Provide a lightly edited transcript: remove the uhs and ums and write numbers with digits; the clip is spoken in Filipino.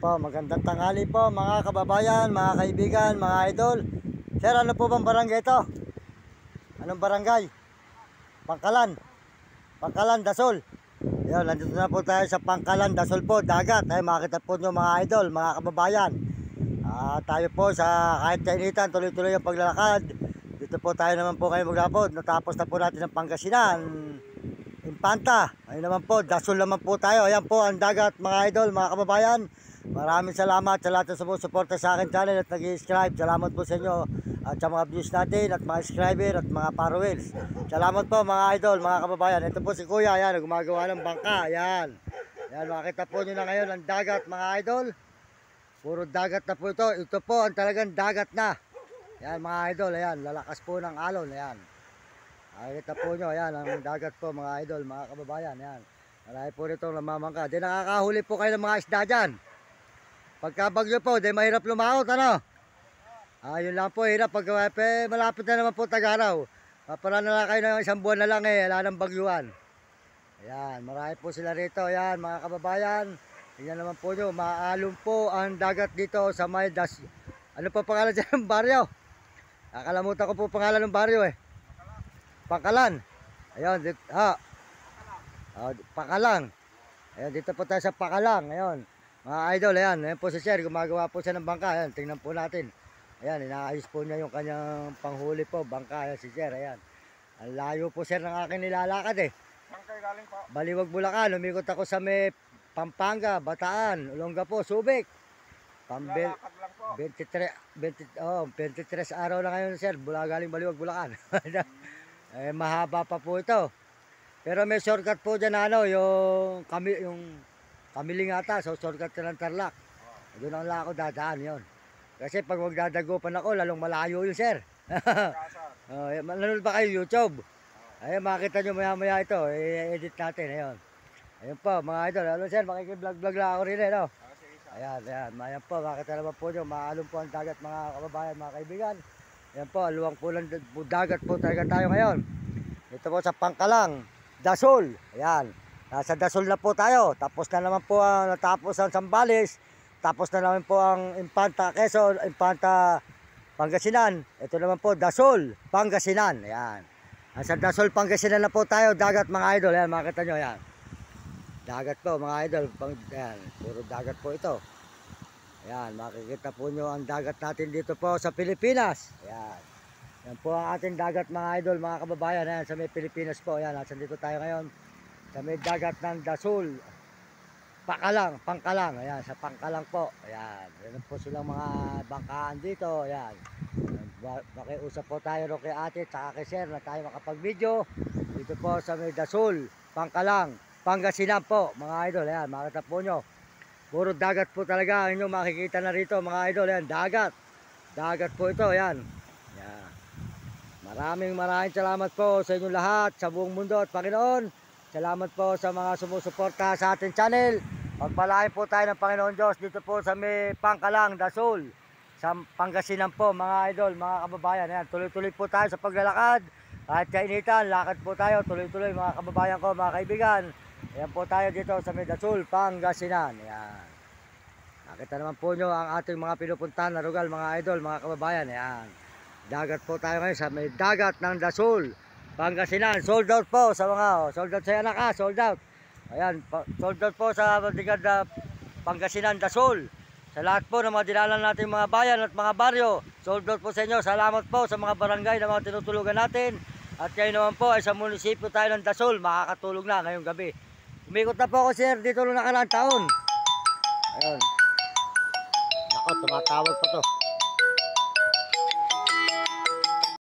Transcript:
po, magandang tanghali po mga kababayan, mga kaibigan, mga idol. Sir, ano po bang barangay ito? Anong barangay? Pangkalan. Pangkalan, Dasol. Ayun, nandito na po tayo sa Pangkalan, Dasol po, dagat. Ay, makita po nyo mga idol, mga kababayan. Tayo po sa kahit kainitan, tuloy-tuloy ang paglalakad. Dito po tayo naman po ngayon maglapod. Natapos na po natin ang Pangasinan, Infanta. Ayun naman po, Dasol naman po tayo. Ayan po ang dagat mga idol, mga kababayan. Maraming salamat sa lahat ng sumusuporta sa akin channel at nag-subscribe. Salamat po sa inyo at sa mga views natin at mga subscriber at mga followers. Salamat po mga idol, mga kababayan. Ito po si Kuya, ayan, gumagawa ng bangka. Ayan. Ayan, makita po nyo na ngayon ang dagat mga idol. Puro dagat na po ito. Ito po ang talagang dagat na. Ayan mga idol, ayan, lalakas po ng alon. Ayan. Makikita po nyo, ayan, ang dagat po mga idol, mga kababayan. Ayan. Marami po nito namamangka. Di nakakahuli po kayo ng mga isda dyan. Pagka bagyo po, di mahirap lumaot, ano? Yun lang po, hirap. Pag malapit na naman po Tagaraw. Para na lang kayo ng isang buwan na lang wala nang bagyuan. Ayan, marami po sila rito. Ayan, mga kababayan. Tingnan naman po nyo, maalon po ang dagat dito sa may ano po pangalan dyan ng baryo? Nakalamutan ko po pangalan ng baryo Pangkalan. Ayun, Pangkalang. Ayun, dito po tayo sa Pangkalang. Ayun, mga idol, ayan. Ayan po si Sir, gumagawa po siya ng bangka. Ayan, tingnan po natin. Ayan, inaayos po niya yung kanyang panghuli po, bangka. Ayan si Sir, ayan. Ang layo po Sir ng aking nilalakad Saan kayo galing po? Baliwag, Bulacan. Umikot ako sa may Pampanga, Bataan, Olongapo, Subic. Lalakad lang po. 23 araw na ngayon Sir, galing Baliwag, Bulacan. Mahaba pa po ito. Pero may shortcut po dyan yung Kamiling ata, so shortcut na ng Tarlac. Doon ang lang ako dadaan yon. Kasi pag magdadagupan ako, lalong malayo yun Sir. Nanonood ba kayo YouTube? Ayun, makita nyo maya ito, i-edit natin, ayun. Ayun po mga idol, ano Sir, makikiblog-vlog lang ako rin Ayan, ayan po, makita naman po nyo, maalon po ang dagat mga kababayan, mga kaibigan. Ayan po, aluwang po ng dagat po talaga tayo ngayon. Ito po sa Pangkalang, Dasol, ayan. Nasa Dasol na po tayo. Tapos na naman po natapos ang Zambales. Tapos na naman po ang Infanta Quezon, Infanta Pangasinan. Ito naman po Dasol, Pangasinan. Ayan. Nasa Dasol, Pangasinan na po tayo. Dagat mga idol. Ayan, makita nyo. Ayan. Dagat po mga idol. Ayan, puro dagat po ito. Ayan, makikita po nyo ang dagat natin dito po sa Pilipinas. Ayan. Ayan po ang ating dagat mga idol, mga kababayan. Ayan, sa may Pilipinas po. Ayan, nasa dito tayo ngayon. Sa may dagat ng Dasol, Pangkalang, ayan, sa Pangkalang po, ayan, ayan po silang mga bangkaan dito, ayan, makiusap po tayo rin kay ate, tsaka kay Sir na tayo makapag-video, dito po sa may Dasol, Pangkalang, Pangasinan po, mga idol, ayan, makita po nyo, puro dagat po talaga, inyong makikita na rito, mga idol, ayan, dagat po ito, ayan, ayan. Maraming salamat po sa inyong lahat, sa buong mundo at Panginoon. Salamat po sa mga sumusuporta sa ating channel. Pagpalain po tayo ng Panginoon Diyos dito po sa may Pangkalang, Dasol, sa Pangasinan po mga idol, mga kababayan. Ayan, tuloy-tuloy po tayo sa paglalakad. Kahit kainitan, lakad po tayo, tuloy-tuloy mga kababayan ko, mga kaibigan. Ayan po tayo dito sa may Dasol, Pangasinan. Ayan. Nakita naman po nyo ang ating mga pinupuntahan na lugar, mga idol, mga kababayan. Ayan. Dagat po tayo ngayon sa may dagat ng Dasol, Pangasinan. Sold out po sa mga, sold out sa anak sold out. Ayan, sold out po sa Madigad na Pangasinan, Dasol. Sa lahat po ng mga dinalan natin mga bayan at mga baryo, sold out po sa inyo. Salamat po sa mga barangay na mga tinutulugan natin. At kayo naman po ay sa munisipyo tayo ng Dasol, makakatulog na ngayong gabi. Umikot na po ako Sir dito noong nakaraang taon. Ayun. Nako, tumatawag pa to.